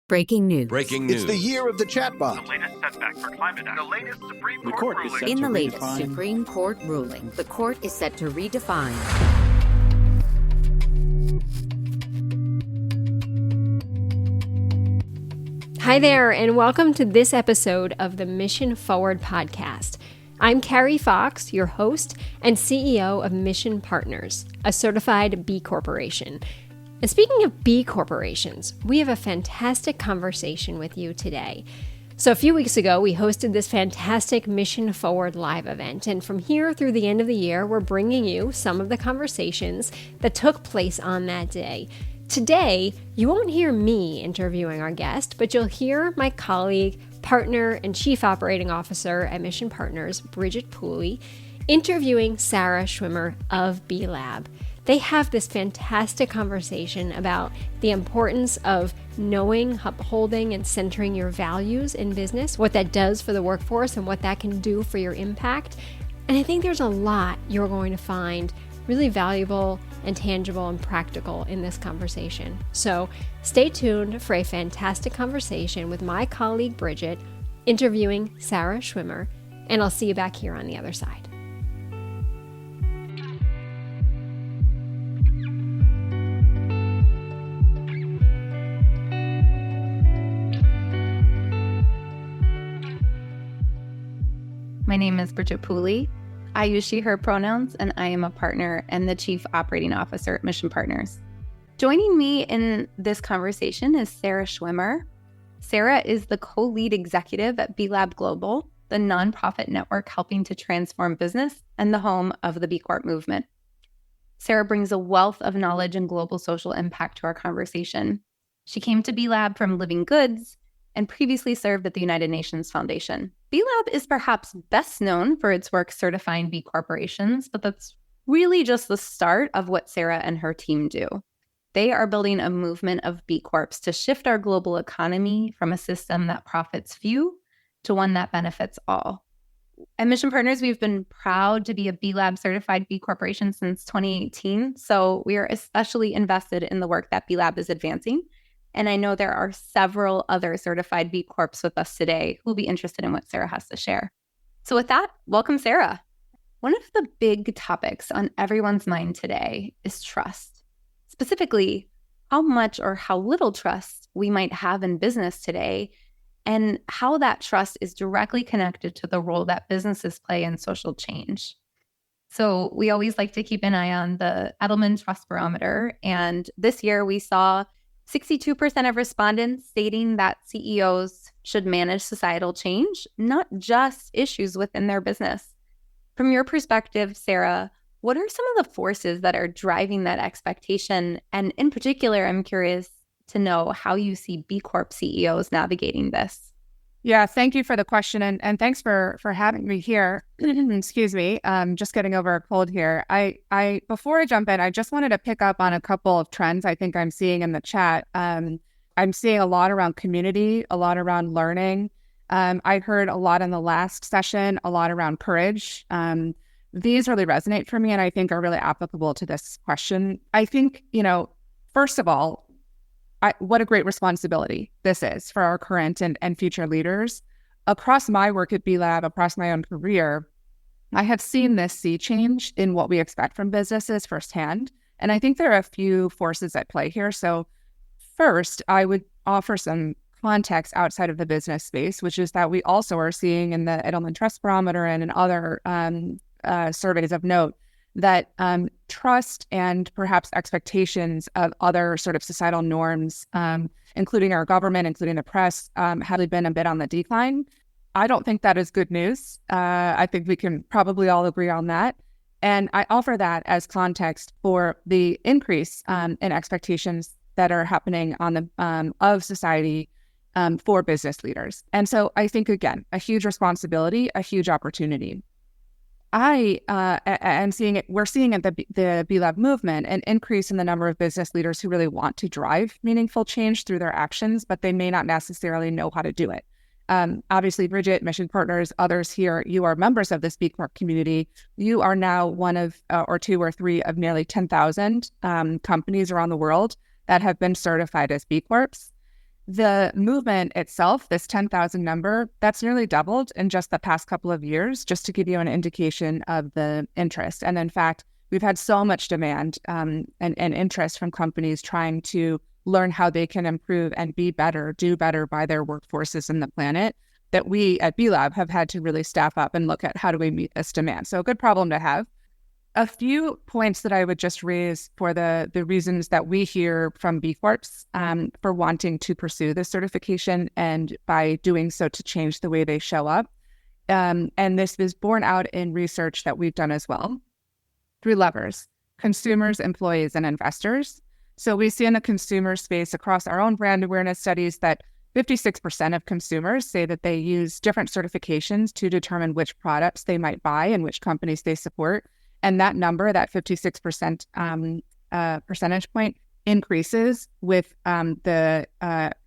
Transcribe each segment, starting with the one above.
Breaking news. Breaking news. It's the year of the chatbot. The latest setback for climate action. The latest Supreme The Court court is ruling. set In the to latest redefine. Supreme Court ruling, the court is set to redefine. Hi there, and welcome to this episode of the Mission Forward podcast. I'm Carrie Fox, your host and CEO of Mission Partners, a certified B Corporation. And speaking of B Corporations, we have a fantastic conversation with you today. So a few weeks ago, we hosted this fantastic Mission Forward live event, and from here through the end of the year, we're bringing you some of the conversations that took place on that day. Today, you won't hear me interviewing our guest, but you'll hear my colleague, partner, and Chief Operating Officer at Mission Partners, Bridget Pooley, interviewing Sarah Schwimmer of B Lab. They have this fantastic conversation about the importance of knowing, upholding, and centering your values in business, what that does for the workforce, and what that can do for your impact. And I think there's a lot you're going to find really valuable and tangible and practical in this conversation. So stay tuned for a fantastic conversation with my colleague Bridget interviewing Sarah Schwimmer, and I'll see you back here on the other side. My name is Bridget Pooley. I use she, her pronouns, and I am a partner and the Chief Operating Officer at Mission Partners. Joining me in this conversation is Sarah Schwimmer. Sarah is the co-lead executive at B Lab Global, the nonprofit network helping to transform business and the home of the B Corp movement. Sarah brings a wealth of knowledge and global social impact to our conversation. She came to B Lab from Living Goods and previously served at the United Nations Foundation. B Lab is perhaps best known for its work certifying B corporations, but that's really just the start of what Sarah and her team do. They are building a movement of B Corps to shift our global economy from a system that profits few to one that benefits all. At Mission Partners, we've been proud to be a B Lab certified B Corporation since 2018, so we are especially invested in the work that B Lab is advancing. And I know there are several other certified B Corps with us today who will be interested in what Sarah has to share. So with that, welcome, Sarah. One of the big topics on everyone's mind today is trust. Specifically, how much or how little trust we might have in business today, and how that trust is directly connected to the role that businesses play in social change. So we always like to keep an eye on the Edelman Trust Barometer, and this year we saw 62% of respondents stating that CEOs should manage societal change, not just issues within their business. From your perspective, Sarah, what are some of the forces that are driving that expectation? And in particular, I'm curious to know how you see B Corp CEOs navigating this. Yeah, thank you for the question, and thanks for having me here. Excuse me, just getting over a cold here. I before I jump in, I just wanted to pick up on a couple of trends I think I'm seeing in the chat. I'm seeing a lot around community, a lot around learning. I heard a lot in the last session, a lot around courage. These really resonate for me, and I think are really applicable to this question. I think, first of all, what a great responsibility this is for our current and future leaders. Across my work at B Lab, across my own career, I have seen this sea change in what we expect from businesses firsthand. And I think there are a few forces at play here. So first, I would offer some context outside of the business space, which is that we also are seeing in the Edelman Trust Barometer and in other surveys of note that trust and perhaps expectations of other sort of societal norms, including our government, including the press, have been a bit on the decline. I don't think that is good news. I think we can probably all agree on that. And I offer that as context for the increase in expectations that are happening on the of society for business leaders. And so I think, again, a huge responsibility, a huge opportunity. I am seeing it. We're seeing at the B Lab movement an increase in the number of business leaders who really want to drive meaningful change through their actions, but they may not necessarily know how to do it. Obviously, Bridget, Mission Partners, others here, you are members of this B Corp community. You are now one of, or two or three of nearly 10,000 companies around the world that have been certified as B Corps. The movement itself, this 10,000 number, that's nearly doubled in just the past couple of years, just to give you an indication of the interest. And in fact, we've had so much demand and interest from companies trying to learn how they can improve and be better, do better by their workforces and the planet, that we at B Lab have had to really staff up and look at how do we meet this demand. So a good problem to have. A few points that I would just raise for the reasons that we hear from B Corps for wanting to pursue this certification, and by doing so to change the way they show up. And this is borne out in research that we've done as well. 3 levers: consumers, employees, and investors. So we see in the consumer space across our own brand awareness studies that 56% of consumers say that they use different certifications to determine which products they might buy and which companies they support. And that number, that 56% percentage point, increases with the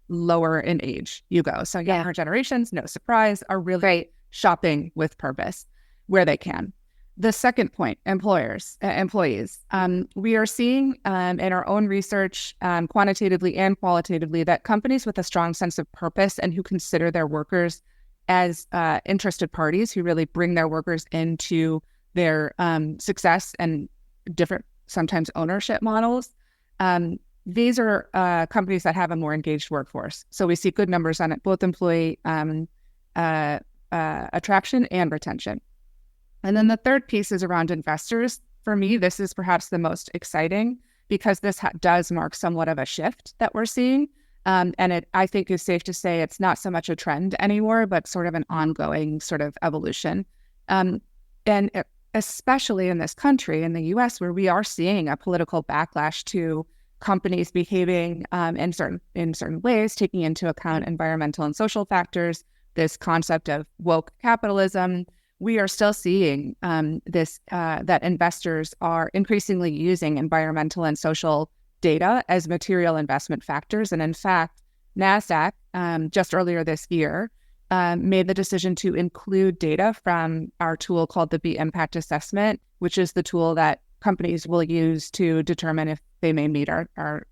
lower in age you go. So younger generations, no surprise, are really shopping with purpose where they can. The second point, employees. We are seeing in our own research, quantitatively and qualitatively, that companies with a strong sense of purpose and who consider their workers as interested parties, who really bring their workers into their success and different, sometimes ownership models. These are companies that have a more engaged workforce. So we see good numbers on it, both employee attraction and retention. And then the third piece is around investors. For me, this is perhaps the most exciting because this does mark somewhat of a shift that we're seeing. And it, I think, is safe to say it's not so much a trend anymore, but sort of an ongoing sort of evolution. Especially in this country, in the US, where we are seeing a political backlash to companies behaving in certain ways, taking into account environmental and social factors, this concept of woke capitalism. We are still seeing that investors are increasingly using environmental and social data as material investment factors. And in fact, NASDAQ just earlier this year made the decision to include data from our tool called the B Impact Assessment, which is the tool that companies will use to determine if they may meet our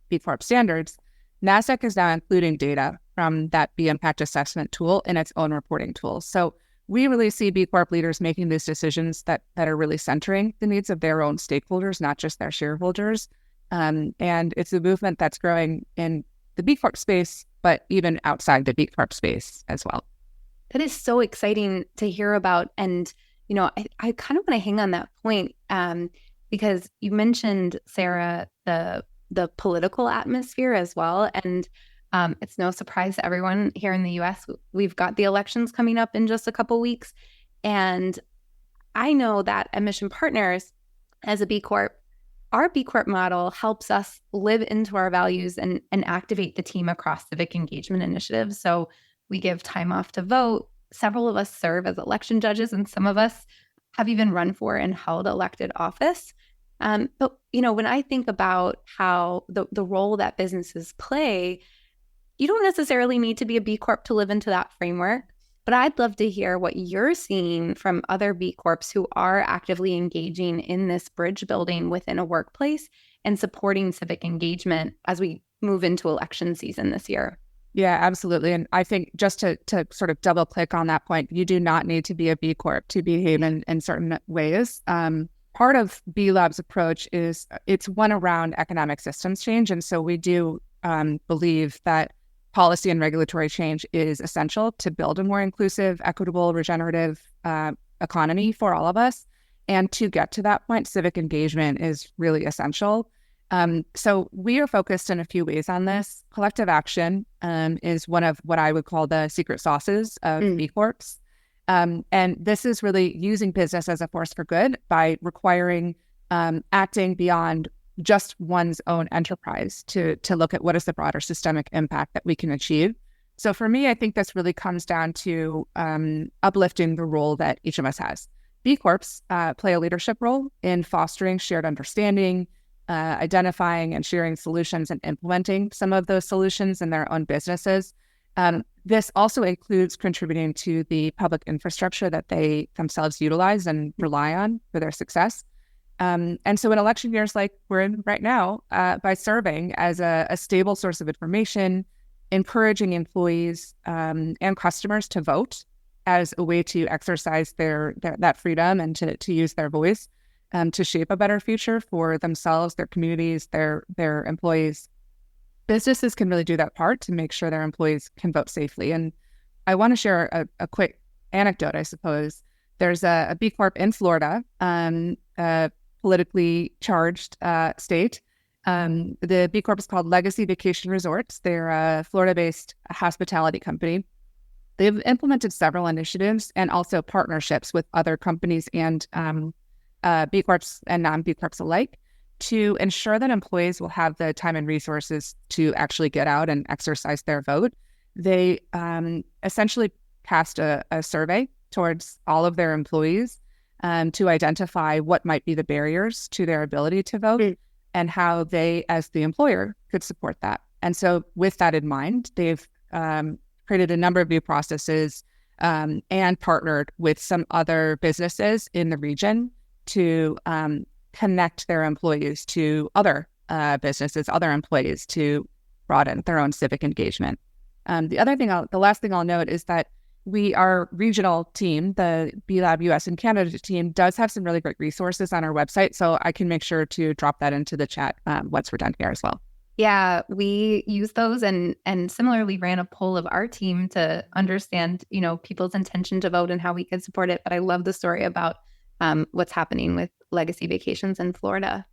B Corp standards. NASDAQ is now including data from that B Impact Assessment tool in its own reporting tool. So we really see B Corp leaders making these decisions that are really centering the needs of their own stakeholders, not just their shareholders. And it's a movement that's growing in the B Corp space, but even outside the B Corp space as well. That is so exciting to hear about. And, you know, I kind of want to hang on that point because you mentioned, Sarah, the political atmosphere as well. And it's no surprise to everyone here in the US. We've got the elections coming up in just a couple weeks. And I know that at Mission Partners, as a B Corp, our B Corp model helps us live into our values and activate the team across civic engagement initiatives. So we give time off to vote. Several of us serve as election judges, and some of us have even run for and held elected office. But, you know, when I think about how the role that businesses play, you don't necessarily need to be a B Corp to live into that framework. But I'd love to hear what you're seeing from other B Corps who are actively engaging in this bridge building within a workplace and supporting civic engagement as we move into election season this year. Yeah, absolutely. And I think just to sort of double click on that point, you do not need to be a B Corp to behave in certain ways. Part of B Lab's approach is it's one around economic systems change. And so we do believe that policy and regulatory change is essential to build a more inclusive, equitable, regenerative economy for all of us. And to get to that point, civic engagement is really essential. So we are focused in a few ways on this. Collective action is one of what I would call the secret sauces of B Corps. And this is really using business as a force for good by requiring acting beyond just one's own enterprise to look at what is the broader systemic impact that we can achieve. So for me, I think this really comes down to uplifting the role that each of us has. B Corps play a leadership role in fostering shared understanding, identifying and sharing solutions and implementing some of those solutions in their own businesses. This also includes contributing to the public infrastructure that they themselves utilize and rely on for their success. And so in election years like we're in right now, by serving as a stable source of information, encouraging employees and customers to vote as a way to exercise that freedom and to use their voice to shape a better future for themselves, their communities, their employees. Businesses can really do that part to make sure their employees can vote safely. And I want to share a quick anecdote, I suppose. There's a B Corp in Florida, a politically charged state. The B Corp is called Legacy Vacation Resorts. They're a Florida-based hospitality company. They've implemented several initiatives and also partnerships with other companies and B Corps and non-B Corps alike to ensure that employees will have the time and resources to actually get out and exercise their vote. They essentially passed a survey towards all of their employees to identify what might be the barriers to their ability to vote and how they, as the employer, could support that. And so with that in mind, they've created a number of new processes and partnered with some other businesses in the region to connect their employees to other businesses, other employees, to broaden their own civic engagement. The last thing I'll note is that our regional team, the B Lab US and Canada team, does have some really great resources on our website. So I can make sure to drop that into the chat once we're done here as well. Yeah, we use those and similarly ran a poll of our team to understand, people's intention to vote and how we could support it. But I love the story about what's happening with Legacy Vacations in Florida.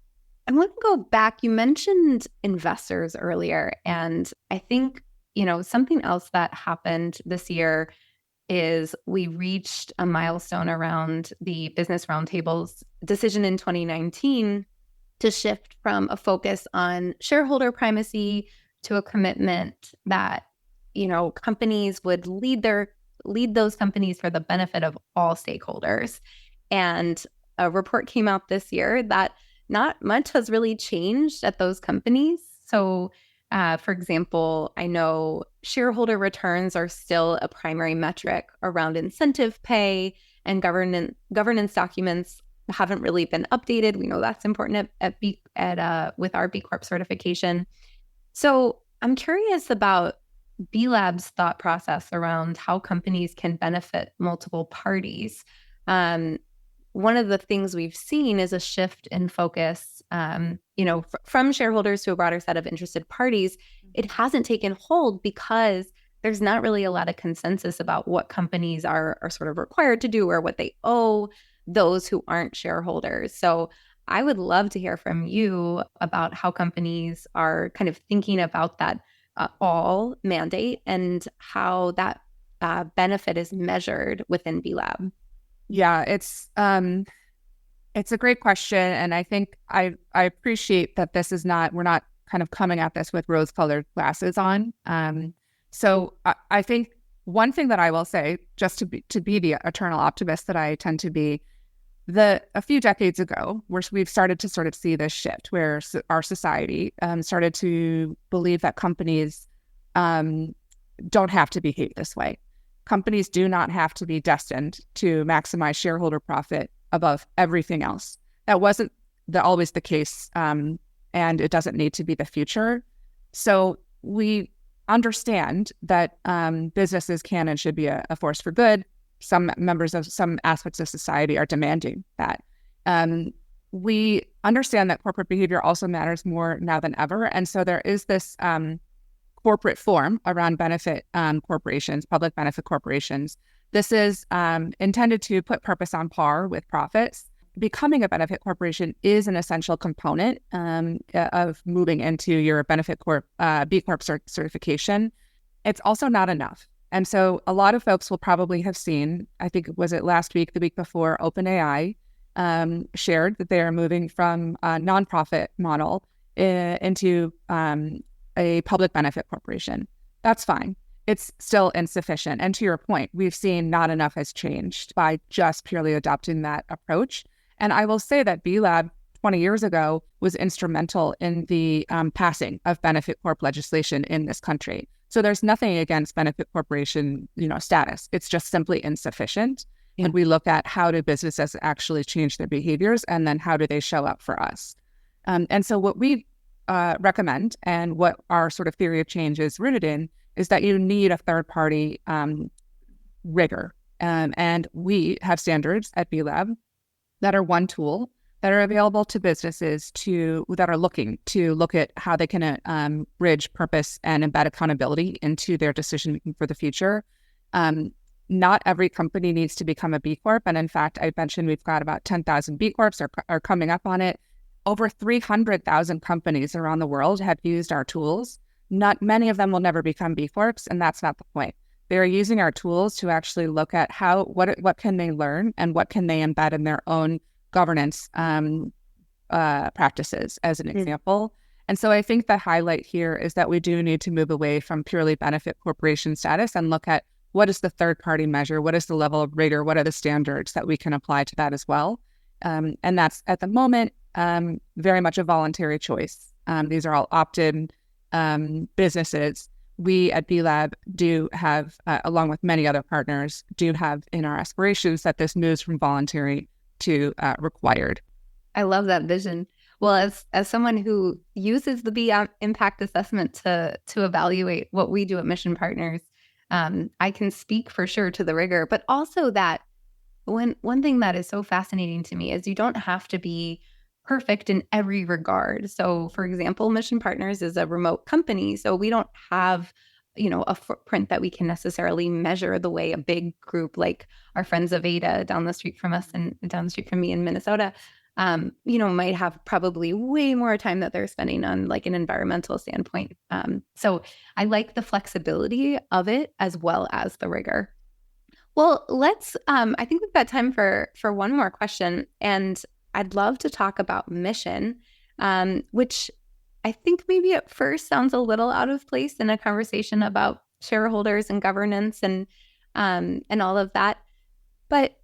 I want to go back. You mentioned investors earlier, and I think, something else that happened this year is we reached a milestone around the Business Roundtable's decision in 2019 to shift from a focus on shareholder primacy to a commitment that, companies would lead those companies for the benefit of all stakeholders. And a report came out this year that not much has really changed at those companies. So, for example, I know shareholder returns are still a primary metric around incentive pay, and governance documents haven't really been updated. We know that's important with our B Corp certification. So I'm curious about B Lab's thought process around how companies can benefit multiple parties. One of the things we've seen is a shift in focus, from shareholders to a broader set of interested parties. It hasn't taken hold because there's not really a lot of consensus about what companies are sort of required to do or what they owe those who aren't shareholders. So I would love to hear from you about how companies are kind of thinking about that all mandate and how that benefit is measured within B Lab. Yeah, it's a great question. And I think I appreciate that we're not kind of coming at this with rose-colored glasses on. So I think one thing that I will say, just to be the eternal optimist that I tend to be, a few decades ago, we've started to sort of see this shift where our society started to believe that companies don't have to behave this way. Companies do not have to be destined to maximize shareholder profit above everything else. That wasn't always the case, and it doesn't need to be the future. So we understand that businesses can and should be a force for good. Some members of some aspects of society are demanding that. We understand that corporate behavior also matters more now than ever. And so there is this corporate form around benefit corporations, public benefit corporations. This is intended to put purpose on par with profits. Becoming a benefit corporation is an essential component of moving into your benefit B Corp certification. It's also not enough. And so a lot of folks will probably have seen, I think, was it last week, the week before, OpenAI shared that they are moving from a nonprofit model into a public benefit corporation. That's fine. It's still insufficient. And to your point, we've seen not enough has changed by just purely adopting that approach. And I will say that B Lab 20 years ago was instrumental in the passing of benefit corp legislation in this country. So there's nothing against benefit corporation, status. It's just simply insufficient. Yeah. And we look at how do businesses actually change their behaviors, and then how do they show up for us. And so what we recommend, and what our sort of theory of change is rooted in, is that you need a third party rigor. And we have standards at B Lab that are one tool that are available to businesses that are looking to look at how they can bridge purpose and embed accountability into their decision making for the future. Not every company needs to become a B Corp. And in fact, I mentioned we've got about 10,000 B Corps are coming up on it. Over 300,000 companies around the world have used our tools. Not many of them will never become B Corps, and that's not the point. They're using our tools to actually look at what can they learn and what can they embed in their own governance practices, as an example. And so I think the highlight here is that we do need to move away from purely benefit corporation status and look at what is the third party measure, what is the level of rigor, what are the standards that we can apply to that as well. And that's at the moment very much a voluntary choice. These are all opt-in businesses. We at B Lab do have, along with many other partners, do have in our aspirations that this moves from voluntary to required. I love that vision. Well, as someone who uses the B impact assessment to evaluate what we do at Mission Partners, I can speak for sure to the rigor, but also that one thing that is so fascinating to me is you don't have to be perfect in every regard. So, for example, Mission Partners is a remote company, so we don't have, a footprint that we can necessarily measure the way a big group like our friends of Ada down the street from us and down the street from me in Minnesota, might have probably way more time that they're spending on like an environmental standpoint. So I like the flexibility of it as well as the rigor. Well, I think we've got time for one more question, and I'd love to talk about mission, which I think maybe at first sounds a little out of place in a conversation about shareholders and governance and all of that. But,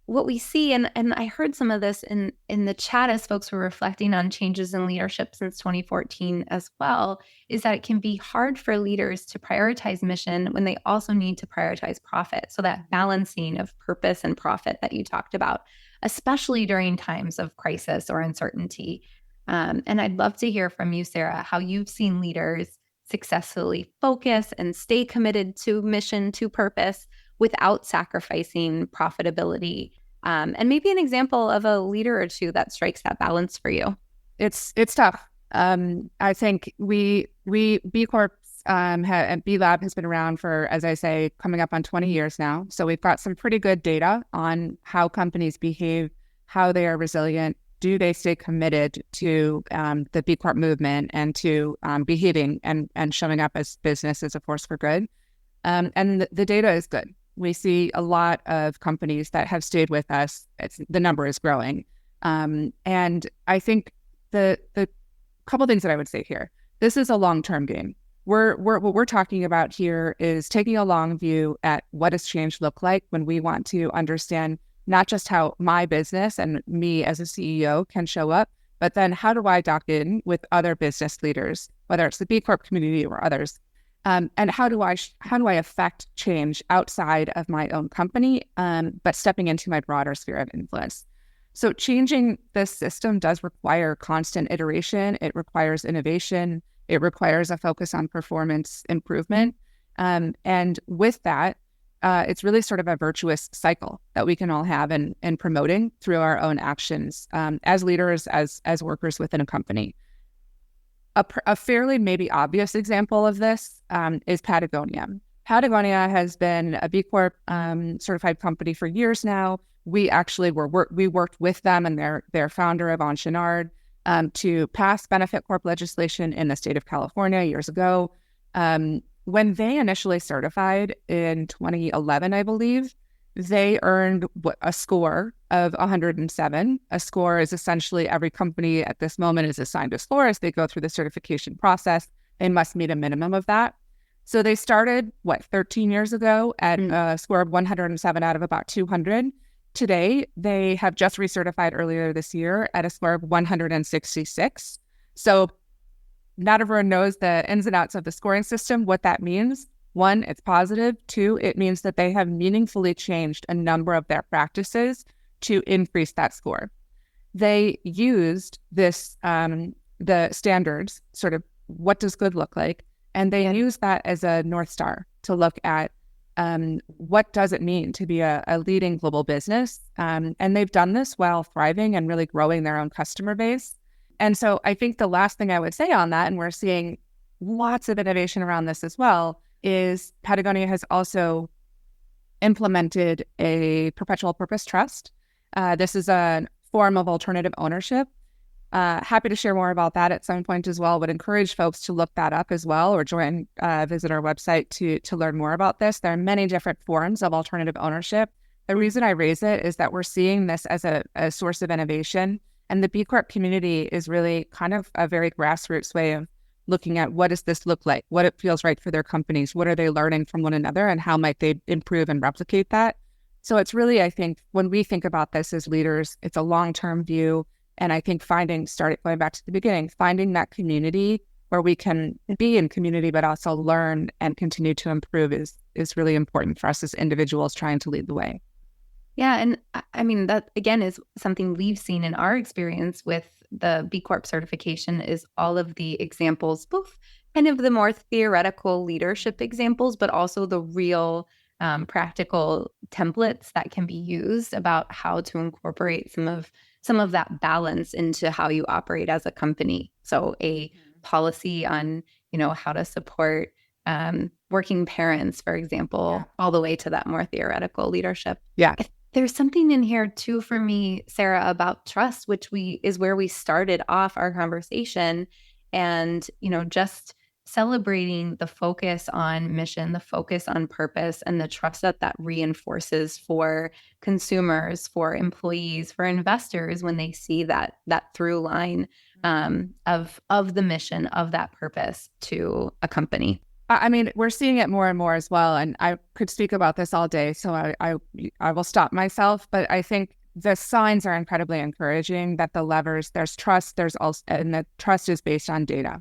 what we see, and I heard some of this in the chat as folks were reflecting on changes in leadership since 2014 as well, is that it can be hard for leaders to prioritize mission when they also need to prioritize profit. So that balancing of purpose and profit that you talked about, especially during times of crisis or uncertainty. And I'd love to hear from you, Sarah, how you've seen leaders successfully focus and stay committed to mission, to purpose, without sacrificing profitability. And maybe an example of a leader or two that strikes that balance for you. It's tough. I think we B Corp and B Lab has been around for, as I say, coming up on 20 years now. So we've got some pretty good data on how companies behave, how they are resilient. Do they stay committed to the B Corp movement and to behaving and showing up as business as a force for good? And the data is good. We see a lot of companies that have stayed with us. The number is growing. And I think the couple things that I would say here, this is a long-term game. What we're talking about here is taking a long view at what does change look like when we want to understand not just how my business and me as a CEO can show up, but then how do I dock in with other business leaders, whether it's the B Corp community or others, and how do I affect change outside of my own company, but stepping into my broader sphere of influence. So changing this system does require constant iteration. It requires innovation. It requires a focus on performance improvement. And with that, it's really sort of a virtuous cycle that we can all have in promoting through our own actions as leaders, as workers within a company. A fairly maybe obvious example of this is Patagonia. Patagonia has been a B Corp certified company for years now. We actually worked with them and their founder, Yvon Chouinard, to pass benefit corp legislation in the state of California years ago. When they initially certified in 2011, I believe, they earned a score of 107. A score is essentially every company at this moment is assigned a score as they go through the certification process. They must meet a minimum of that. So they started, 13 years ago at a score of 107 out of about 200. Today, they have just recertified earlier this year at a score of 166. So not everyone knows the ins and outs of the scoring system, what that means. One, it's positive. Two, it means that they have meaningfully changed a number of their practices to increase that score. They used this, the standards, sort of what does good look like, And they use that as a North Star to look at what does it mean to be a leading global business. And they've done this while thriving and really growing their own customer base. And so I think the last thing I would say on that, and we're seeing lots of innovation around this as well, is Patagonia has also implemented a perpetual purpose trust. This is a form of alternative ownership. Happy to share more about that at some point as well. Would encourage folks to look that up as well, or visit our website to learn more about this. There are many different forms of alternative ownership. The reason I raise it is that we're seeing this as a source of innovation, and the B Corp community is really kind of a very grassroots way of looking at what does this look like, what it feels right for their companies, what are they learning from one another, and how might they improve and replicate that. So it's really, I think, when we think about this as leaders, it's a long-term view. And I think going back to the beginning, finding that community where we can be in community, but also learn and continue to improve is really important for us as individuals trying to lead the way. Yeah. And I mean, that again is something we've seen in our experience with the B Corp certification, is all of the examples, both kind of the more theoretical leadership examples, but also the real practical templates that can be used about how to incorporate some of that balance into how you operate as a company. So a policy on, how to support working parents, for example, all the way to that more theoretical leadership. Yeah. There's something in here too for me, Sarah, about trust, which is where we started off our conversation, and, just celebrating the focus on mission, the focus on purpose, and the trust that reinforces for consumers, for employees, for investors when they see that through line of the mission, of that purpose to a company. I mean, we're seeing it more and more as well. And I could speak about this all day, so I will stop myself. But I think the signs are incredibly encouraging that the levers, there's trust, and the trust is based on data.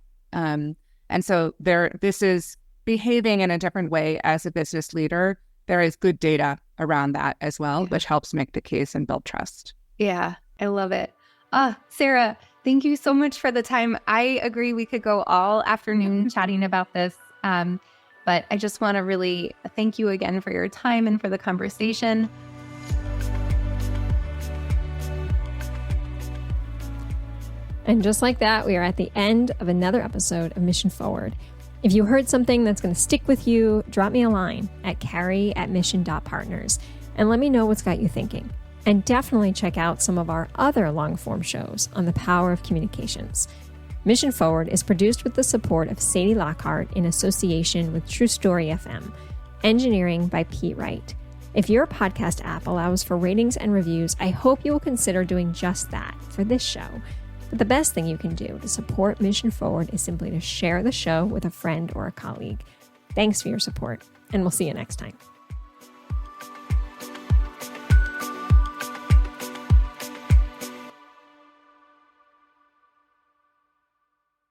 And so this is behaving in a different way as a business leader. There is good data around that as well, which helps make the case and build trust. Yeah, I love it. Sarah, thank you so much for the time. I agree we could go all afternoon chatting about this. But I just want to really thank you again for your time and for the conversation. And just like that, we are at the end of another episode of Mission Forward. If you heard something that's going to stick with you, drop me a line at carrie@mission.partners and let me know what's got you thinking. And definitely check out some of our other long-form shows on the power of communications. Mission Forward is produced with the support of Sadie Lockhart in association with True Story FM, engineering by Pete Wright. If your podcast app allows for ratings and reviews, I hope you will consider doing just that for this show. But the best thing you can do to support Mission Forward is simply to share the show with a friend or a colleague. Thanks for your support, and we'll see you next time.